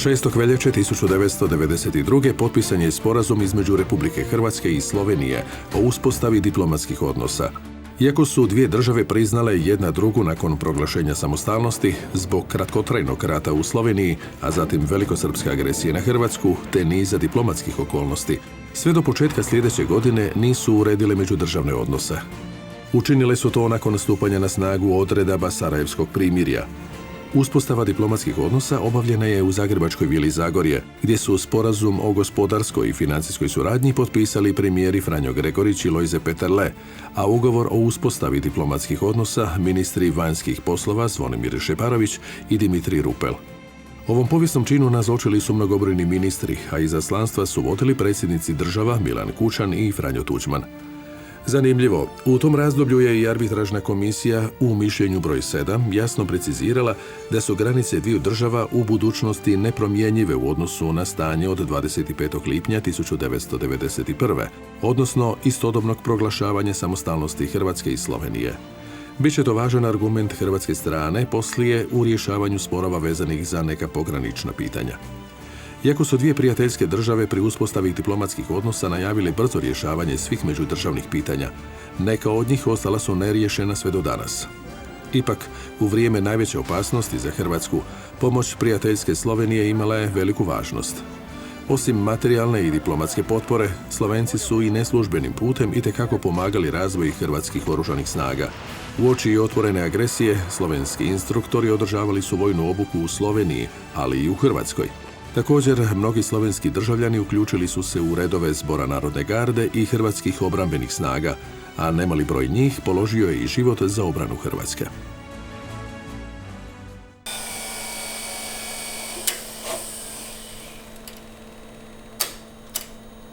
6. veljače 1992. potpisan je sporazum između Republike Hrvatske i Slovenije o uspostavi diplomatskih odnosa. Iako su dvije države priznale jedna drugu nakon proglašenja samostalnosti, zbog kratkotrajnog rata u Sloveniji, a zatim velikosrpske agresije na Hrvatsku, te niza diplomatskih okolnosti, sve do početka sljedeće godine nisu uredile međudržavne odnose. Učinile su to nakon stupanja na snagu odredaba Sarajevskog primirja. Uspostava diplomatskih odnosa obavljena je u zagrebačkoj vili Zagorje, gdje su sporazum o gospodarskoj i financijskoj suradnji potpisali premijeri Franjo Gregorić i Lojze Peterle, a ugovor o uspostavi diplomatskih odnosa ministri vanjskih poslova Zvonimir Šeparović i Dimitrij Rupel. Ovom povijesnom činu nazočili su mnogobrojni ministri, a izaslanstva su vodili predsjednici država Milan Kučan i Franjo Tuđman. Zanimljivo, u tom razdoblju je i arbitražna komisija u mišljenju broj 7 jasno precizirala da su granice dviju država u budućnosti nepromjenjive u odnosu na stanje od 25. lipnja 1991. odnosno istodobnog proglašavanja samostalnosti Hrvatske i Slovenije. Biće to važan argument hrvatske strane poslije u rješavanju sporova vezanih za neka pogranična pitanja. Iako su dvije prijateljske države pri uspostavi diplomatskih odnosa najavili brzo rješavanje svih međudržavnih pitanja, neka od njih ostala su neriješena sve do danas. Ipak, u vrijeme najveće opasnosti za Hrvatsku, pomoć prijateljske Slovenije imala je veliku važnost. Osim materijalne i diplomatske potpore, Slovenci su i neslužbenim putem itekako pomagali razvoju hrvatskih oružanih snaga. Uoči otvorene agresije, slovenski instruktori održavali su vojnu obuku u Sloveniji, ali i u Hrvatskoj. Također, mnogi slovenski državljani uključili su se u redove Zbora narodne garde i hrvatskih obrambenih snaga, a nemali broj njih položio je i život za obranu Hrvatske.